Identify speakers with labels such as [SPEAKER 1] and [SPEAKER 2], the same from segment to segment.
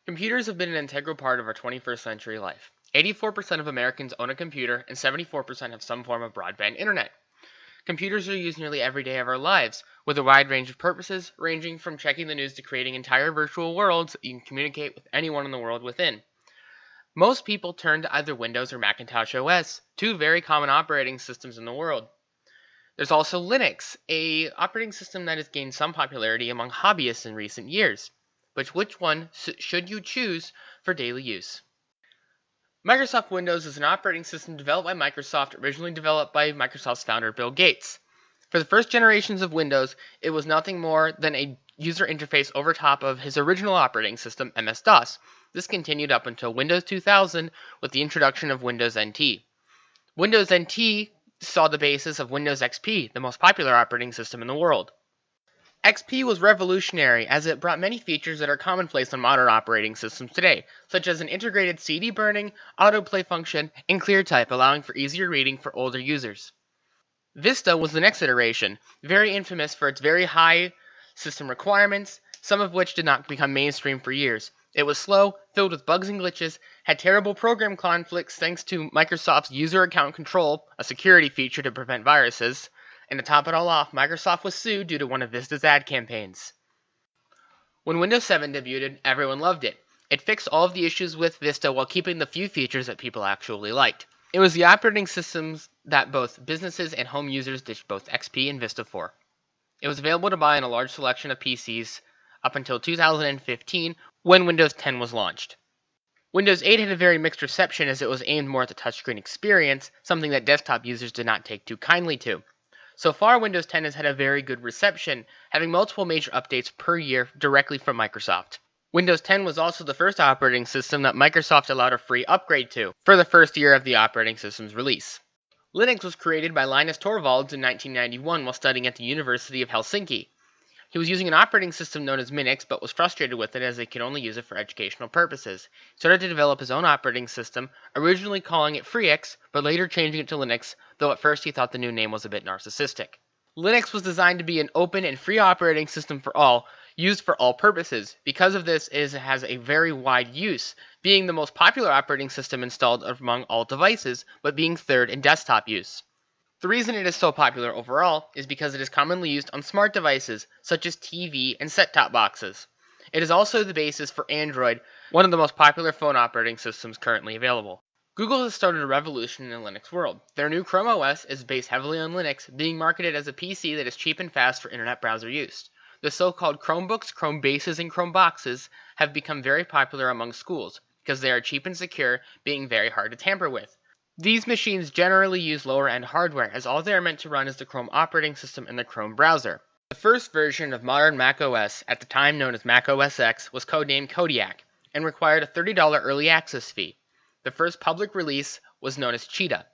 [SPEAKER 1] Computers have been an integral part of our 21st century life. 84% of Americans own a computer, and 74% have some form of broadband internet. Computers are used nearly every day of our lives, with a wide range of purposes, ranging from checking the news to creating entire virtual worlds that you can communicate with anyone in the world within. Most people turn to either Windows or Macintosh OS, two very common operating systems in the world. There's also Linux, a operating system that has gained some popularity among hobbyists in recent years. But which one should you choose for daily use? Microsoft Windows is an operating system developed by Microsoft, originally developed by Microsoft's founder Bill Gates. For the first generations of Windows, it was nothing more than a user interface over top of his original operating system, MS-DOS. This continued up until Windows 2000 with the introduction of Windows NT. Windows NT saw the basis of Windows XP, the most popular operating system in the world. XP was revolutionary as it brought many features that are commonplace on modern operating systems today, such as an integrated CD burning, autoplay function, and ClearType, allowing for easier reading for older users. Vista was the next iteration, very infamous for its very high system requirements, some of which did not become mainstream for years. It was slow, filled with bugs and glitches, had terrible program conflicts thanks to Microsoft's user account control, a security feature to prevent viruses, and to top it all off, Microsoft was sued due to one of Vista's ad campaigns. When Windows 7 debuted, everyone loved it. It fixed all of the issues with Vista while keeping the few features that people actually liked. It was the operating systems that both businesses and home users ditched both XP and Vista for. It was available to buy in a large selection of PCs up until 2015 when Windows 10 was launched. Windows 8 had a very mixed reception as it was aimed more at the touchscreen experience, something that desktop users did not take too kindly to. So far, Windows 10 has had a very good reception, having multiple major updates per year directly from Microsoft. Windows 10 was also the first operating system that Microsoft allowed a free upgrade to for the first year of the operating system's release. Linux was created by Linus Torvalds in 1991 while studying at the University of Helsinki. He was using an operating system known as Minix, but was frustrated with it as he could only use it for educational purposes. He started to develop his own operating system, originally calling it FreeX, but later changing it to Linux, though at first he thought the new name was a bit narcissistic. Linux was designed to be an open and free operating system for all, used for all purposes. Because of this, it has a very wide use, being the most popular operating system installed among all devices, but being third in desktop use. The reason it is so popular overall is because it is commonly used on smart devices such as TV and set-top boxes. It is also the basis for Android, one of the most popular phone operating systems currently available. Google has started a revolution in the Linux world. Their new Chrome OS is based heavily on Linux, being marketed as a PC that is cheap and fast for internet browser use. The so-called Chromebooks, Chromebases, and Chromeboxes have become very popular among schools because they are cheap and secure, being very hard to tamper with. These machines generally use lower-end hardware, as all they are meant to run is the Chrome operating system and the Chrome browser. The first version of modern Mac OS, at the time known as Mac OS X, was codenamed Kodiak, and required a $30 early access fee. The first public release was known as Cheetah.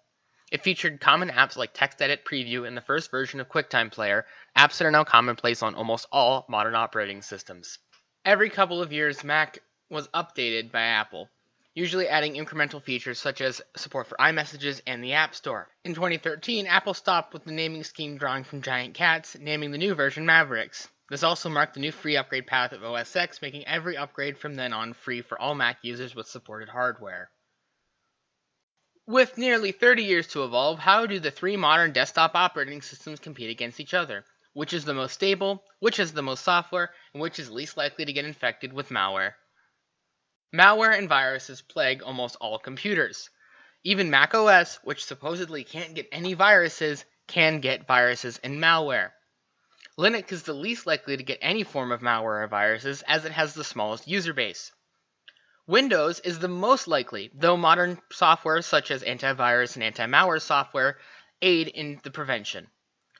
[SPEAKER 1] It featured common apps like TextEdit Preview and the first version of QuickTime Player, apps that are now commonplace on almost all modern operating systems. Every couple of years, Mac was updated by Apple, usually adding incremental features such as support for iMessages and the App Store. In 2013, Apple stopped with the naming scheme drawing from giant cats, naming the new version Mavericks. This also marked the new free upgrade path of OS X, making every upgrade from then on free for all Mac users with supported hardware. With nearly 30 years to evolve, how do the three modern desktop operating systems compete against each other? Which is the most stable, which has the most software, and which is least likely to get infected with malware? Malware and viruses plague almost all computers. Even Mac OS, which supposedly can't get any viruses, can get viruses and malware. Linux is the least likely to get any form of malware or viruses as it has the smallest user base. Windows is the most likely, though modern software such as antivirus and anti-malware software aid in the prevention.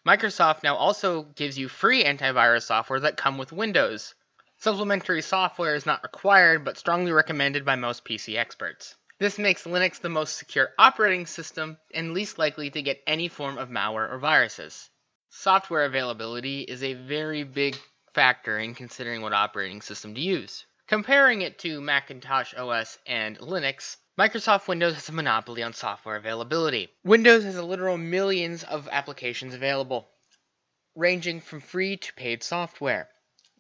[SPEAKER 1] Microsoft now also gives you free antivirus software that come with Windows. Supplementary software is not required, but strongly recommended by most PC experts. This makes Linux the most secure operating system and least likely to get any form of malware or viruses. Software availability is a very big factor in considering what operating system to use. Comparing it to Macintosh OS and Linux, Microsoft Windows has a monopoly on software availability. Windows has a literal millions of applications available, ranging from free to paid software.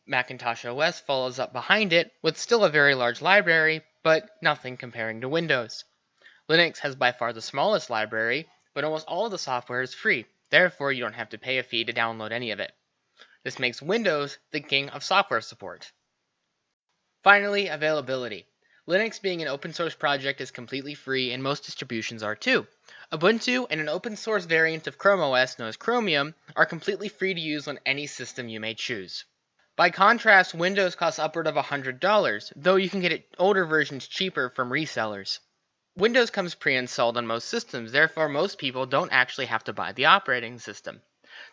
[SPEAKER 1] Macintosh OS follows up behind it with still a very large library, but nothing comparing to Windows. Linux has by far the smallest library, but almost all of the software is free, therefore you don't have to pay a fee to download any of it. This makes Windows the king of software support. Finally, availability. Linux being an open source project is completely free, and most distributions are too. Ubuntu and an open source variant of Chrome OS known as Chromium are completely free to use on any system you may choose. By contrast, Windows costs upward of $100, though you can get older versions cheaper from resellers. Windows comes pre-installed on most systems, therefore most people don't actually have to buy the operating system.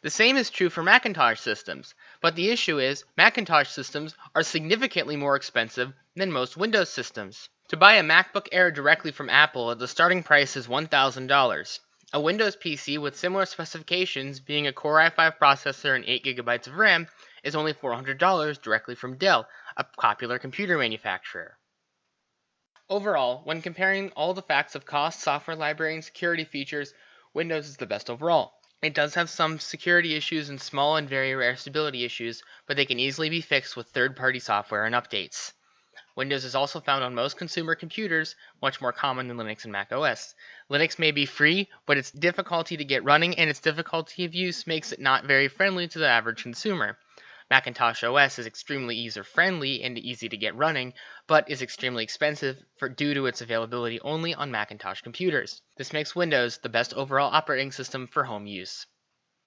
[SPEAKER 1] The same is true for Macintosh systems, but the issue is Macintosh systems are significantly more expensive than most Windows systems. To buy a MacBook Air directly from Apple, the starting price is $1,000. A Windows PC with similar specifications, being a Core i5 processor and 8GB of RAM, is only $400 directly from Dell, a popular computer manufacturer. Overall, when comparing all the facts of cost, software library, and security features, Windows is the best overall. It does have some security issues and small and very rare stability issues, but they can easily be fixed with third-party software and updates. Windows is also found on most consumer computers, much more common than Linux and Mac OS. Linux may be free, but its difficulty to get running and its difficulty of use makes it not very friendly to the average consumer. Macintosh OS is extremely user-friendly and easy to get running, but is extremely expensive due to its availability only on Macintosh computers. This makes Windows the best overall operating system for home use.